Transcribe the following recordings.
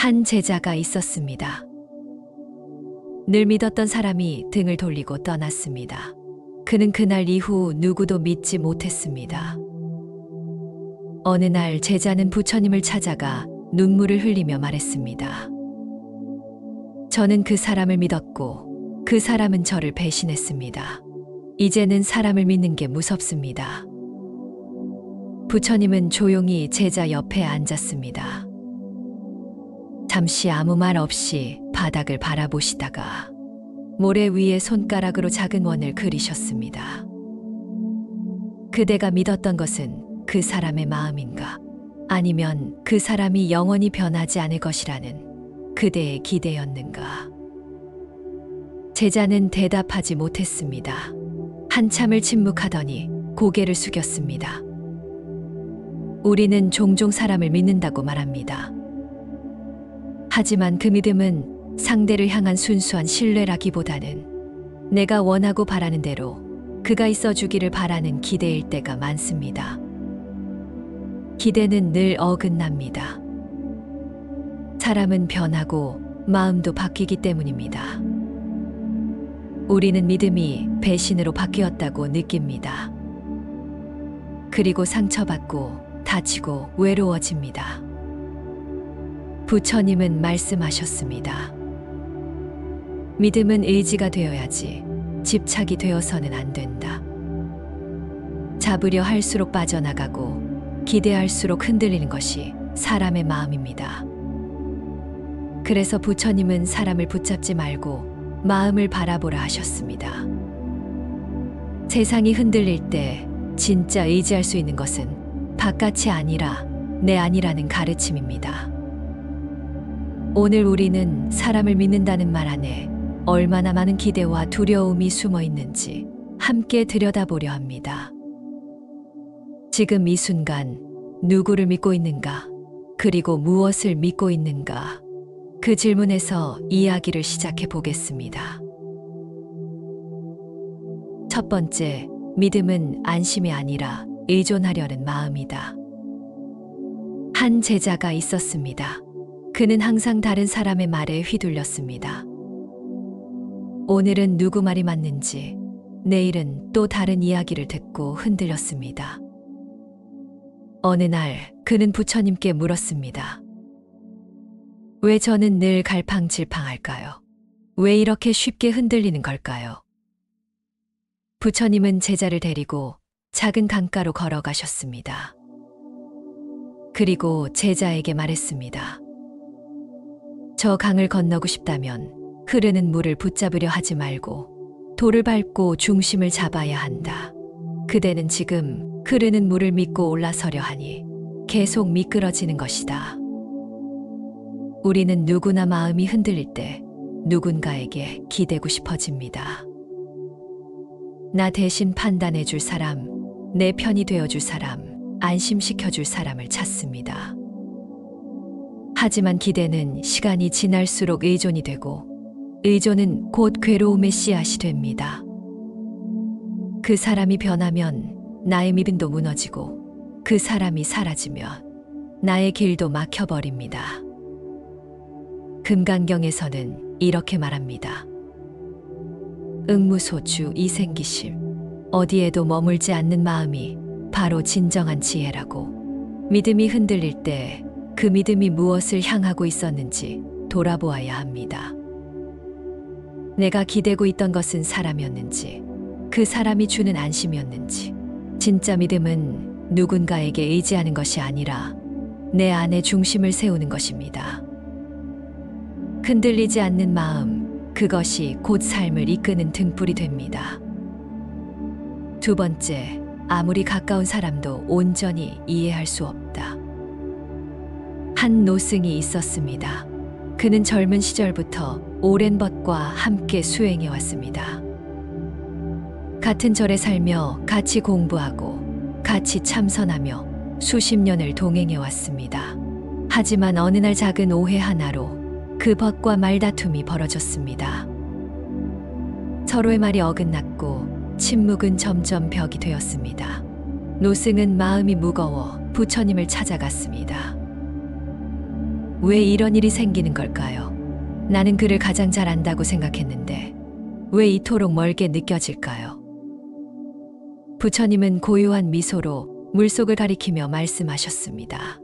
한 제자가 있었습니다. 늘 믿었던 사람이 등을 돌리고 떠났습니다. 그는 그날 이후 누구도 믿지 못했습니다. 어느 날 제자는 부처님을 찾아가 눈물을 흘리며 말했습니다. 저는 그 사람을 믿었고 그 사람은 저를 배신했습니다. 이제는 사람을 믿는 게 무섭습니다. 부처님은 조용히 제자 옆에 앉았습니다. 잠시 아무 말 없이 바닥을 바라보시다가 모래 위에 손가락으로 작은 원을 그리셨습니다. 그대가 믿었던 것은 그 사람의 마음인가? 아니면 그 사람이 영원히 변하지 않을 것이라는 그대의 기대였는가? 제자는 대답하지 못했습니다. 한참을 침묵하더니 고개를 숙였습니다. 우리는 종종 사람을 믿는다고 말합니다. 하지만 그 믿음은 상대를 향한 순수한 신뢰라기보다는 내가 원하고 바라는 대로 그가 있어 주기를 바라는 기대일 때가 많습니다. 기대는 늘 어긋납니다. 사람은 변하고 마음도 바뀌기 때문입니다. 우리는 믿음이 배신으로 바뀌었다고 느낍니다. 그리고 상처받고 다치고 외로워집니다. 부처님은 말씀하셨습니다. 믿음은 의지가 되어야지 집착이 되어서는 안 된다. 잡으려 할수록 빠져나가고 기대할수록 흔들리는 것이 사람의 마음입니다. 그래서 부처님은 사람을 붙잡지 말고 마음을 바라보라 하셨습니다. 세상이 흔들릴 때 진짜 의지할 수 있는 것은 바깥이 아니라 내 안이라는 가르침입니다. 오늘 우리는 사람을 믿는다는 말 안에 얼마나 많은 기대와 두려움이 숨어 있는지 함께 들여다보려 합니다. 지금 이 순간 누구를 믿고 있는가? 그리고 무엇을 믿고 있는가? 그 질문에서 이야기를 시작해 보겠습니다. 첫 번째, 믿음은 안심이 아니라 의존하려는 마음이다. 한 제자가 있었습니다. 그는 항상 다른 사람의 말에 휘둘렸습니다. 오늘은 누구 말이 맞는지, 내일은 또 다른 이야기를 듣고 흔들렸습니다. 어느 날 그는 부처님께 물었습니다. 왜 저는 늘 갈팡질팡할까요? 왜 이렇게 쉽게 흔들리는 걸까요? 부처님은 제자를 데리고 작은 강가로 걸어가셨습니다. 그리고 제자에게 말했습니다. 저 강을 건너고 싶다면 흐르는 물을 붙잡으려 하지 말고 돌을 밟고 중심을 잡아야 한다. 그대는 지금 흐르는 물을 믿고 올라서려 하니 계속 미끄러지는 것이다. 우리는 누구나 마음이 흔들릴 때 누군가에게 기대고 싶어집니다. 나 대신 판단해 줄 사람, 내 편이 되어 줄 사람, 안심시켜 줄 사람을 찾습니다. 하지만 기대는 시간이 지날수록 의존이 되고 의존은 곧 괴로움의 씨앗이 됩니다. 그 사람이 변하면 나의 믿음도 무너지고 그 사람이 사라지면 나의 길도 막혀버립니다. 금강경에서는 이렇게 말합니다. 응무소추 이생기심, 어디에도 머물지 않는 마음이 바로 진정한 지혜라고. 믿음이 흔들릴 때 그 믿음이 무엇을 향하고 있었는지 돌아보아야 합니다. 내가 기대고 있던 것은 사람이었는지, 그 사람이 주는 안심이었는지. 진짜 믿음은 누군가에게 의지하는 것이 아니라 내 안에 중심을 세우는 것입니다. 흔들리지 않는 마음, 그것이 곧 삶을 이끄는 등불이 됩니다. 두 번째, 아무리 가까운 사람도 온전히 이해할 수 없다. 한 노승이 있었습니다. 그는 젊은 시절부터 오랜 벗과 함께 수행해 왔습니다. 같은 절에 살며 같이 공부하고 같이 참선하며 수십 년을 동행해 왔습니다. 하지만 어느 날 작은 오해 하나로 그 벗과 말다툼이 벌어졌습니다. 서로의 말이 어긋났고 침묵은 점점 벽이 되었습니다. 노승은 마음이 무거워 부처님을 찾아갔습니다. 왜 이런 일이 생기는 걸까요? 나는 그를 가장 잘 안다고 생각했는데 왜 이토록 멀게 느껴질까요? 부처님은 고요한 미소로 물속을 가리키며 말씀하셨습니다.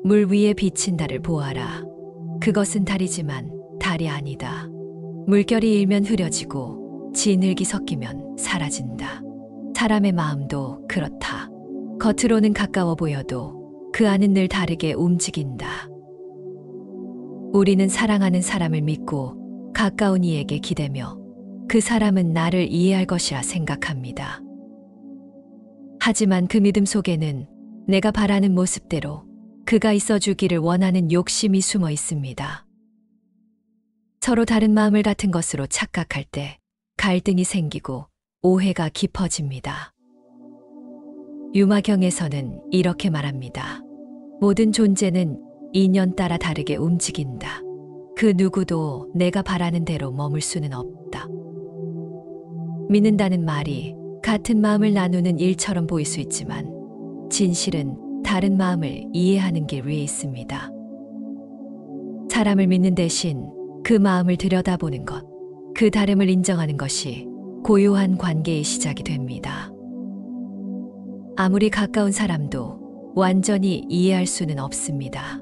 물 위에 비친 달을 보아라. 그것은 달이지만 달이 아니다. 물결이 일면 흐려지고 진흙이 섞이면 사라진다. 사람의 마음도 그렇다. 겉으로는 가까워 보여도 그 안은 늘 다르게 움직인다. 우리는 사랑하는 사람을 믿고 가까운 이에게 기대며 그 사람은 나를 이해할 것이라 생각합니다. 하지만 그 믿음 속에는 내가 바라는 모습대로 그가 있어주기를 원하는 욕심이 숨어 있습니다. 서로 다른 마음을 같은 것으로 착각할 때 갈등이 생기고 오해가 깊어집니다. 유마경에서는 이렇게 말합니다. 모든 존재는 인연 따라 다르게 움직인다. 그 누구도 내가 바라는 대로 머물 수는 없다. 믿는다는 말이 같은 마음을 나누는 일처럼 보일 수 있지만 진실은 다른 마음을 이해하는 길 위에 있습니다. 사람을 믿는 대신 그 마음을 들여다보는 것, 그 다름을 인정하는 것이 고요한 관계의 시작이 됩니다. 아무리 가까운 사람도 완전히 이해할 수는 없습니다.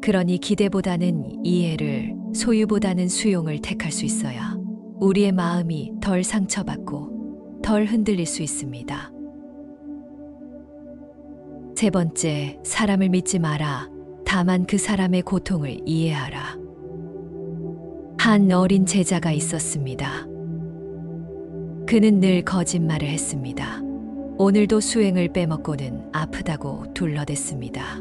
그러니 기대보다는 이해를, 소유보다는 수용을 택할 수 있어야 우리의 마음이 덜 상처받고 덜 흔들릴 수 있습니다. 세 번째, 사람을 믿지 마라. 다만 그 사람의 고통을 이해하라. 한 어린 제자가 있었습니다. 그는 늘 거짓말을 했습니다. 오늘도 수행을 빼먹고는 아프다고 둘러댔습니다.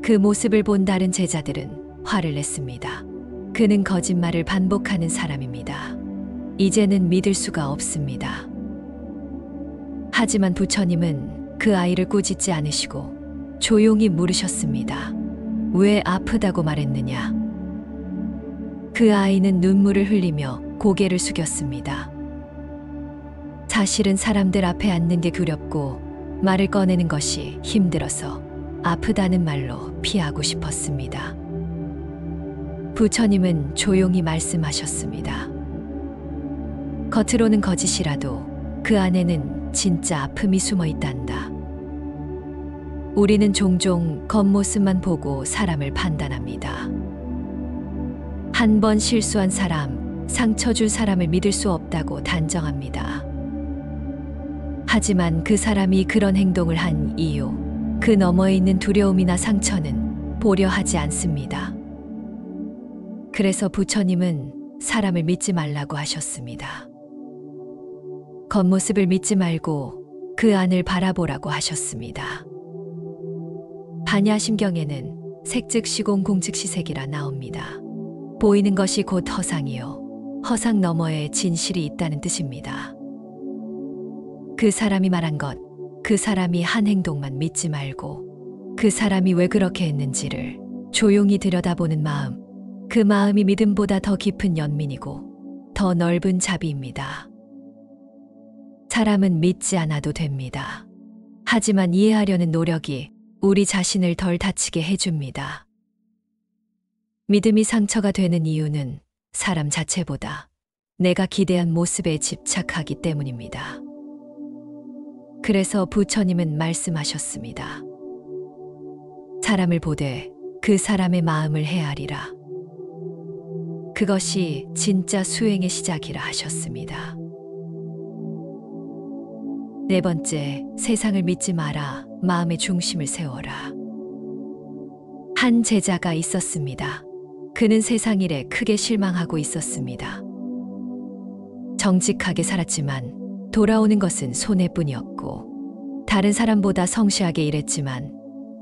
그 모습을 본 다른 제자들은 화를 냈습니다. 그는 거짓말을 반복하는 사람입니다. 이제는 믿을 수가 없습니다. 하지만 부처님은 그 아이를 꾸짖지 않으시고 조용히 물으셨습니다. 왜 아프다고 말했느냐? 그 아이는 눈물을 흘리며 고개를 숙였습니다. 사실은 사람들 앞에 앉는 게 두렵고 말을 꺼내는 것이 힘들어서 아프다는 말로 피하고 싶었습니다. 부처님은 조용히 말씀하셨습니다. 겉으로는 거짓이라도 그 안에는 진짜 아픔이 숨어 있단다. 우리는 종종 겉모습만 보고 사람을 판단합니다. 한 번 실수한 사람, 상처 줄 사람을 믿을 수 없다고 단정합니다. 하지만 그 사람이 그런 행동을 한 이유, 그 너머에 있는 두려움이나 상처는 보려 하지 않습니다. 그래서 부처님은 사람을 믿지 말라고 하셨습니다. 겉모습을 믿지 말고 그 안을 바라보라고 하셨습니다. 반야심경에는 색즉 시공 공즉 시색이라 나옵니다. 보이는 것이 곧 허상이요, 허상 너머에 진실이 있다는 뜻입니다. 그 사람이 말한 것, 그 사람이 한 행동만 믿지 말고 그 사람이 왜 그렇게 했는지를 조용히 들여다보는 마음, 그 마음이 믿음보다 더 깊은 연민이고 더 넓은 자비입니다. 사람은 믿지 않아도 됩니다. 하지만 이해하려는 노력이 우리 자신을 덜 다치게 해줍니다. 믿음이 상처가 되는 이유는 사람 자체보다 내가 기대한 모습에 집착하기 때문입니다. 그래서 부처님은 말씀하셨습니다. 사람을 보되 그 사람의 마음을 헤아리라. 그것이 진짜 수행의 시작이라 하셨습니다. 네 번째, 세상을 믿지 마라. 마음의 중심을 세워라. 한 제자가 있었습니다. 그는 세상 일에 크게 실망하고 있었습니다. 정직하게 살았지만 돌아오는 것은 손해뿐이었고 다른 사람보다 성실하게 일했지만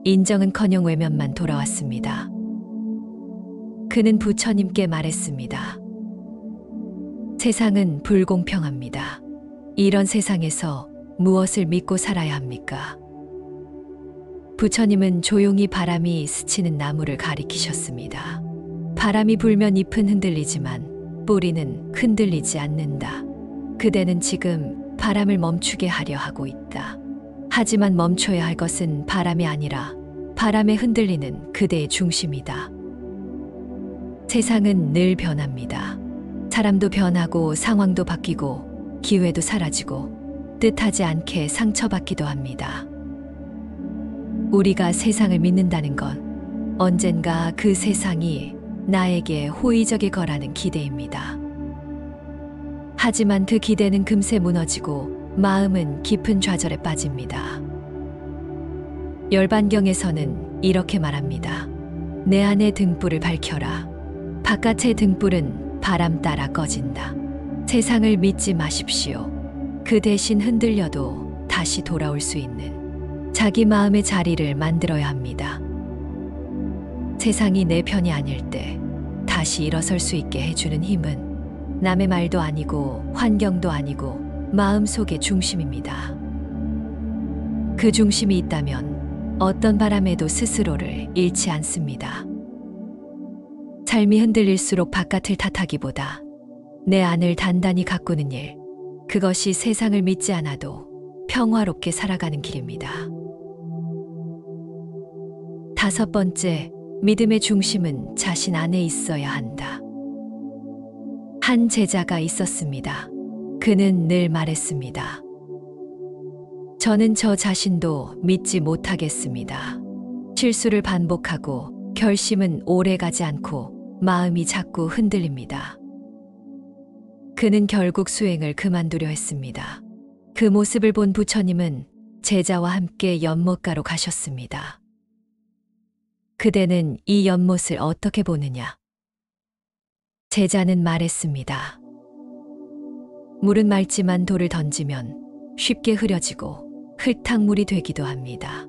인정은커녕 외면만 돌아왔습니다. 그는 부처님께 말했습니다. 세상은 불공평합니다. 이런 세상에서 무엇을 믿고 살아야 합니까? 부처님은 조용히 바람이 스치는 나무를 가리키셨습니다. 바람이 불면 잎은 흔들리지만 뿌리는 흔들리지 않는다. 그대는 지금 바람을 멈추게 하려 하고 있다. 하지만 멈춰야 할 것은 바람이 아니라 바람에 흔들리는 그대의 중심이다. 세상은 늘 변합니다. 사람도 변하고 상황도 바뀌고 기회도 사라지고 뜻하지 않게 상처받기도 합니다. 우리가 세상을 믿는다는 건 언젠가 그 세상이 나에게 호의적일 거라는 기대입니다. 하지만 그 기대는 금세 무너지고 마음은 깊은 좌절에 빠집니다. 열반경에서는 이렇게 말합니다. 내 안의 등불을 밝혀라. 바깥의 등불은 바람 따라 꺼진다. 세상을 믿지 마십시오. 그 대신 흔들려도 다시 돌아올 수 있는 자기 마음의 자리를 만들어야 합니다. 세상이 내 편이 아닐 때 다시 일어설 수 있게 해주는 힘은 남의 말도 아니고 환경도 아니고 마음속의 중심입니다. 그 중심이 있다면 어떤 바람에도 스스로를 잃지 않습니다. 삶이 흔들릴수록 바깥을 탓하기보다 내 안을 단단히 가꾸는 일, 그것이 세상을 믿지 않아도 평화롭게 살아가는 길입니다. 5번째, 믿음의 중심은 자신 안에 있어야 한다. 한 제자가 있었습니다. 그는 늘 말했습니다. 저는 저 자신도 믿지 못하겠습니다. 실수를 반복하고 결심은 오래가지 않고 마음이 자꾸 흔들립니다. 그는 결국 수행을 그만두려 했습니다. 그 모습을 본 부처님은 제자와 함께 연못가로 가셨습니다. 그대는 이 연못을 어떻게 보느냐? 제자는 말했습니다. 물은 맑지만 돌을 던지면 쉽게 흐려지고 흙탕물이 되기도 합니다.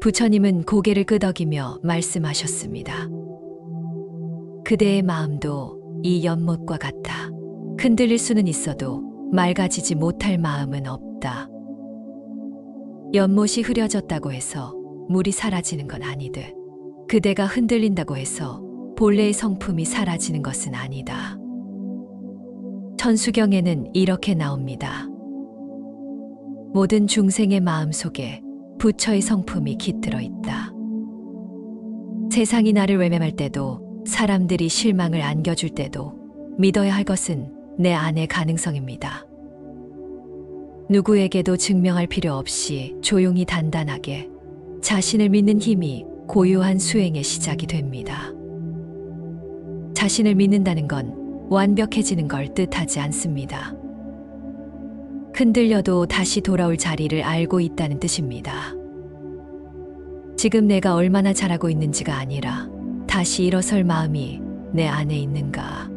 부처님은 고개를 끄덕이며 말씀하셨습니다. 그대의 마음도 이 연못과 같아. 흔들릴 수는 있어도 맑아지지 못할 마음은 없다. 연못이 흐려졌다고 해서 물이 사라지는 건 아니듯 그대가 흔들린다고 해서 본래의 성품이 사라지는 것은 아니다. 천수경에는 이렇게 나옵니다. 모든 중생의 마음 속에 부처의 성품이 깃들어 있다. 세상이 나를 외면할 때도 사람들이 실망을 안겨줄 때도 믿어야 할 것은 내 안의 가능성입니다. 누구에게도 증명할 필요 없이 조용히 단단하게 자신을 믿는 힘이 고요한 수행의 시작이 됩니다. 자신을 믿는다는 건 완벽해지는 걸 뜻하지 않습니다. 흔들려도 다시 돌아올 자리를 알고 있다는 뜻입니다. 지금 내가 얼마나 잘하고 있는지가 아니라 다시 일어설 마음이 내 안에 있는가.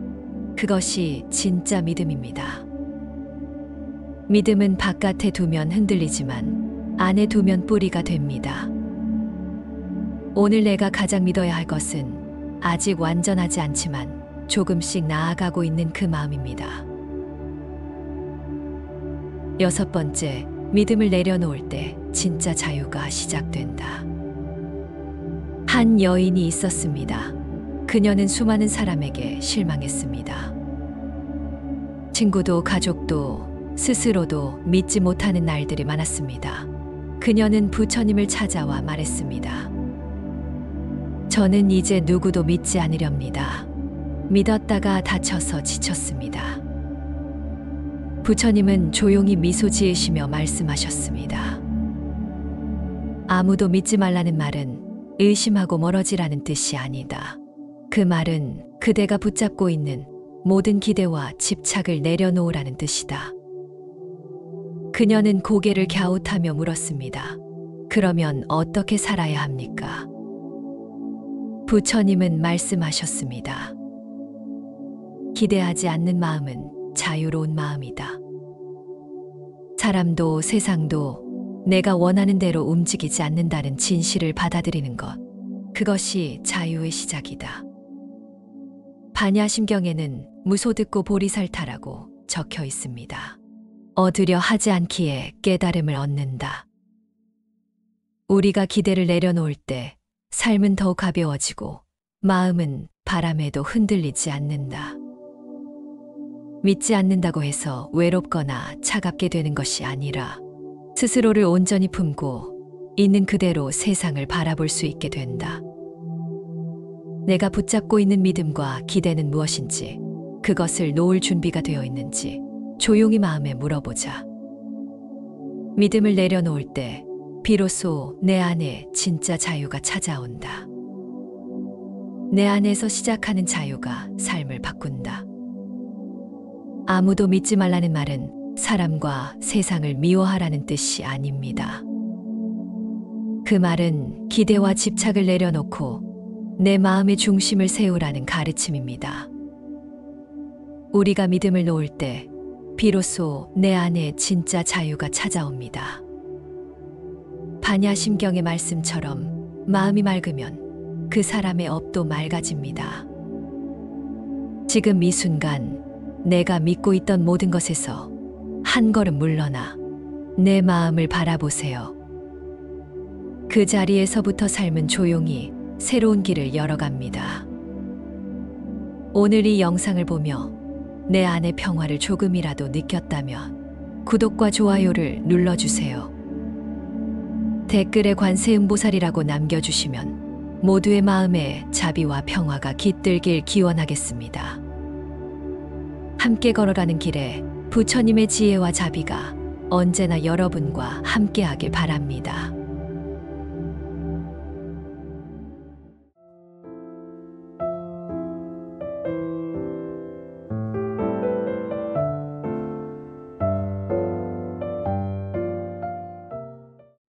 그것이 진짜 믿음입니다. 믿음은 바깥에 두면 흔들리지만 안에 두면 뿌리가 됩니다. 오늘 내가 가장 믿어야 할 것은 아직 완전하지 않지만 조금씩 나아가고 있는 그 마음입니다. 6번째, 믿음을 내려놓을 때 진짜 자유가 시작된다. 한 여인이 있었습니다. 그녀는 수많은 사람에게 실망했습니다. 친구도 가족도 스스로도 믿지 못하는 날들이 많았습니다. 그녀는 부처님을 찾아와 말했습니다. 저는 이제 누구도 믿지 않으렵니다. 믿었다가 다쳐서 지쳤습니다. 부처님은 조용히 미소 지으시며 말씀하셨습니다. 아무도 믿지 말라는 말은 의심하고 멀어지라는 뜻이 아니다. 그 말은 그대가 붙잡고 있는 모든 기대와 집착을 내려놓으라는 뜻이다. 그녀는 고개를 갸웃하며 물었습니다. 그러면 어떻게 살아야 합니까? 부처님은 말씀하셨습니다. 기대하지 않는 마음은 자유로운 마음이다. 사람도 세상도 내가 원하는 대로 움직이지 않는다는 진실을 받아들이는 것, 그것이 자유의 시작이다. 반야심경에는 무소듣고 보리살타라고 적혀 있습니다. 얻으려 하지 않기에 깨달음을 얻는다. 우리가 기대를 내려놓을 때 삶은 더욱 가벼워지고 마음은 바람에도 흔들리지 않는다. 믿지 않는다고 해서 외롭거나 차갑게 되는 것이 아니라 스스로를 온전히 품고 있는 그대로 세상을 바라볼 수 있게 된다. 내가 붙잡고 있는 믿음과 기대는 무엇인지, 그것을 놓을 준비가 되어 있는지 조용히 마음에 물어보자. 믿음을 내려놓을 때 비로소 내 안에 진짜 자유가 찾아온다. 내 안에서 시작하는 자유가 삶을 바꾼다. 아무도 믿지 말라는 말은 사람과 세상을 미워하라는 뜻이 아닙니다. 그 말은 기대와 집착을 내려놓고 내 마음의 중심을 세우라는 가르침입니다. 우리가 믿음을 놓을 때 비로소 내 안에 진짜 자유가 찾아옵니다. 반야심경의 말씀처럼 마음이 맑으면 그 사람의 업도 맑아집니다. 지금 이 순간 내가 믿고 있던 모든 것에서 한 걸음 물러나 내 마음을 바라보세요. 그 자리에서부터 삶은 조용히 새로운 길을 열어갑니다. 오늘 이 영상을 보며 내 안의 평화를 조금이라도 느꼈다면 구독과 좋아요를 눌러주세요. 댓글에 관세음보살이라고 남겨주시면 모두의 마음에 자비와 평화가 깃들길 기원하겠습니다. 함께 걸어가는 길에 부처님의 지혜와 자비가 언제나 여러분과 함께하길 바랍니다.